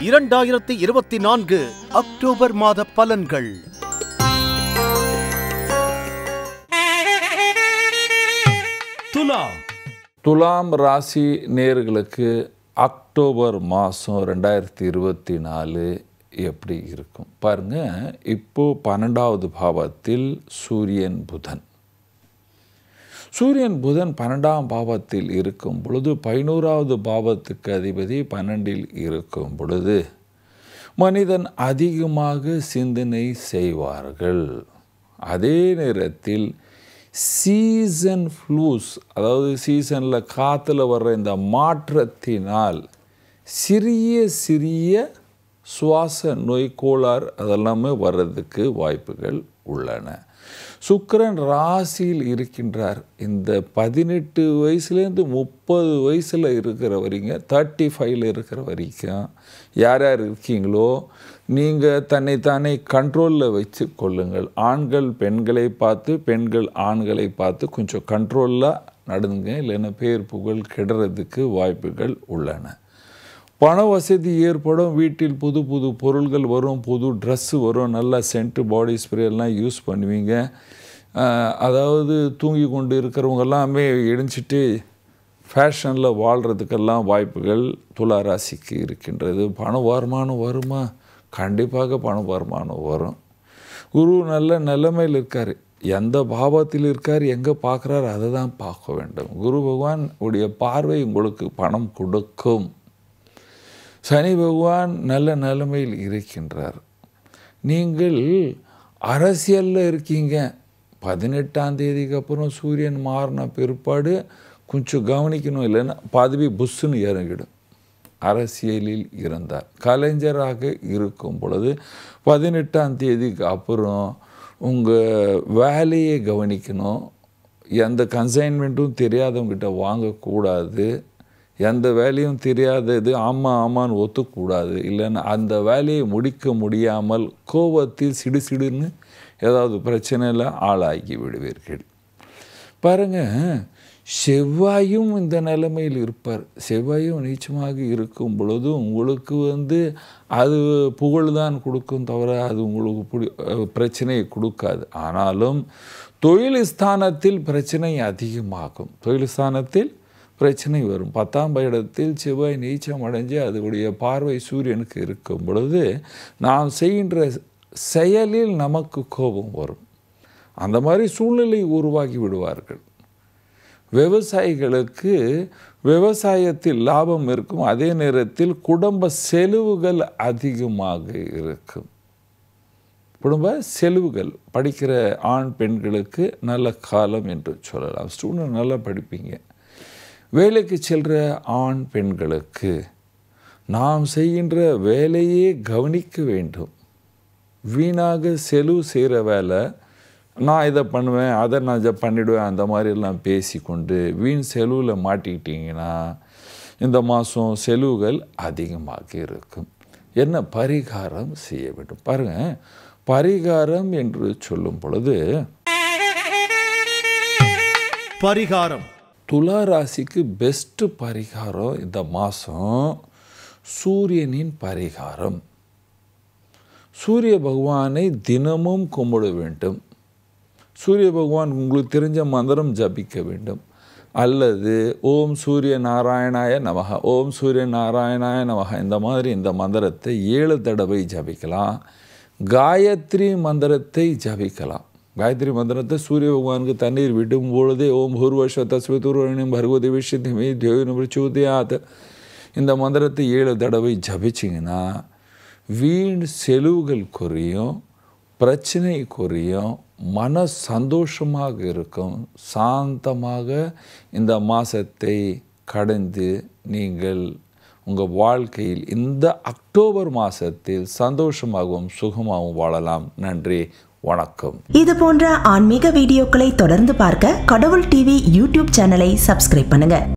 2024 October மாத பலன்கள். துலாம் ராசி நேயர்களுக்கு அக்டோபர் மாதம் 2024 எப்படி இருக்கும் பாருங்க. இப்போ 12வது பாவத்தில் சூரியன் புதன் 12ஆம் பாவத்தில் இருக்கும் பொழுது 11வது பாவத்துக்கு அதிபதி 12இல் இருக்கும் பொழுது மனிதன் அதிகமாக சிந்தனை செய்வார்கள். அதே நேரத்தில் சீசன் ஃப்ளூஸ், அதாவது சீசனில் காற்றுல வர்ற இந்த மாற்றத்தினால் சிறிய சுவாச நோய் கோளாறு அதெல்லாமே வர்றதுக்கு வாய்ப்புகள் உள்ளன. சுக்கிரன் ராசியில் இருக்கின்றார். இந்த 18 வயசுலேருந்து 30 வயசில் இருக்கிற வரைக்கும் 35 இருக்கிற வரைக்கும் யார் யார் இருக்கீங்களோ நீங்கள் தன்னைத்தானே கண்ட்ரோலில் வச்சு கொள்ளுங்கள். ஆண்கள் பெண்களை பார்த்து, பெண்கள் ஆண்களை பார்த்து கொஞ்சம் கண்ட்ரோலில் நடந்துங்க, இல்லைன்னா பேர் புகழ் கெடுறதுக்கு வாய்ப்புகள் உள்ளன. பண வசதி ஏற்படும். வீட்டில் புது புது பொருள்கள் வரும், புது ட்ரெஸ்ஸு வரும், நல்லா சென்ட்டு பாடி ஸ்ப்ரே எல்லாம் யூஸ் பண்ணுவீங்க. அதாவது தூங்கி கொண்டு இருக்கிறவங்க எல்லாமே எழுந்திட்டு ஃபேஷனில் வாழ்கிறதுக்கெல்லாம் வாய்ப்புகள் துலா ராசிக்கு இருக்கின்றது. பண வருமானம் வருமா? கண்டிப்பாக பண வருமானம் வரும். குரு நல்ல நிலைமையில் இருக்கார். எந்த பாவத்தில் இருக்கார், எங்கே பார்க்குறாரு அதை தான் பார்க்க வேண்டும். குரு பகவான் உடைய பார்வை உங்களுக்கு பணம் கொடுக்கும். சனி பகவான் நல்ல நிலைமையில் இருக்கின்றார். நீங்கள் அரசியலில் இருக்கீங்க. 18ஆம் தேதிக்கு அப்புறம் சூரியன் மாறின பிற்பாடு கொஞ்சம் கவனிக்கணும், இல்லைன்னா பதவி புஷ்ஷுன்னு இறங்கிடும். அரசியலில் இருந்தார். கலைஞராக இருக்கும் பொழுது 18ஆம் தேதிக்கு அப்புறம் உங்கள் வேலையை கவனிக்கணும். எந்த கன்சைன்மெண்ட்டும் தெரியாதவங்ககிட்ட வாங்கக்கூடாது. எந்த வேலையும் தெரியாதது ஆமான்னு ஒத்துக்கூடாது. இல்லைன்னா அந்த வேலையை முடிக்க முடியாமல் கோபத்தில் சிடுசிடுன்னு ஏதாவது பிரச்சனையில் ஆளாகி விடுவீர்கள். பாருங்கள், செவ்வாயும் இந்த நிலைமையில் இருப்பார். செவ்வாயும் நீச்சமாக இருக்கும் பொழுது உங்களுக்கு அது புகழ்தான் கொடுக்கும் தவிர அது உங்களுக்கு பிரச்சனையை கொடுக்காது. ஆனாலும் தொழில் ஸ்தானத்தில் பிரச்சனை அதிகமாகும். தொழில் ஸ்தானத்தில் பிரச்சனை வரும். 10ஆம் இடத்தில் செவ்வாய் நீச்சம் அடைஞ்சு அதனுடைய பார்வை சூரியனுக்கு இருக்கும் பொழுது நாம் செய்கின்ற செயலில் நமக்கு கோபம் வரும். அந்த மாதிரி சூழ்நிலை உருவாகி விடுவார்கள். விவசாயிகளுக்கு விவசாயத்தில் லாபம் இருக்கும். அதே நேரத்தில் குடும்ப செலவுகள் அதிகமாக இருக்கும். குடும்ப செலவுகள், படிக்கிற ஆண் பெண்களுக்கு நல்ல காலம் என்று சொல்லலாம். ஸ்டூடெண்ட் நல்லா படிப்பீங்க. வேலைக்கு செல்கிற ஆண் பெண்களுக்கு நாம் செய்கின்ற வேலையே கவனிக்க வேண்டும். வீணாக செலவு செய்கிற வேலை, நான் இதை பண்ணுவேன், அதை நான் இதை பண்ணிவிடுவேன், அந்த மாதிரிலாம் பேசிக்கொண்டு வீண் செலவில் மாட்டிக்கிட்டிங்கன்னா இந்த மாதம் செலவுகள் அதிகமாக இருக்கும். என்ன பரிகாரம் செய்ய வேண்டும் பாருங்கள். பரிகாரம் என்று சொல்லும் பொழுது பரிகாரம் துலா ராசிக்கு பெஸ்ட்டு பரிகாரம் இந்த மாதம் சூரியனின் பரிகாரம். சூரிய பகவானை தினமும் கும்பிட வேண்டும். சூரிய பகவான் உங்களுக்கு தெரிஞ்ச மந்திரம் ஜபிக்க வேண்டும். அல்லது ஓம் சூரிய நாராயணாய நமக, ஓம் சூரிய நாராயணாய நமக, இந்த மாதிரி இந்த மந்திரத்தை 7 தடவை ஜபிக்கலாம். காயத்ரி மந்திரத்தை ஜபிக்கலாம். காயத்ரி மந்திரத்தை சூரிய பகவானுக்கு தண்ணீர் விடும் பொழுதே ஓம் பூர்வஸ்வதஸ்வதூர்வணியம் பர்வதி விஷயமே தேவனுச்சூதியாத் இந்த மந்திரத்தை 7 தடவை ஜபிச்சிங்கன்னா வீண் செலவுகள் குறையும், பிரச்சனை குறையும், மன சந்தோஷமாக இருக்கும். சாந்தமாக இந்த மாதத்தை கடந்து நீங்கள் உங்கள் வாழ்க்கையில் இந்த அக்டோபர் மாதத்தில் சந்தோஷமாகவும் சுகமாகவும் வாழலாம். நன்றி, வணக்கம். இது போன்ற ஆன்மீக வீடியோக்களை தொடர்ந்து பார்க்க கடவுள் டிவி யூடியூப் சேனலை சப்ஸ்கிரைப் பண்ணுங்க.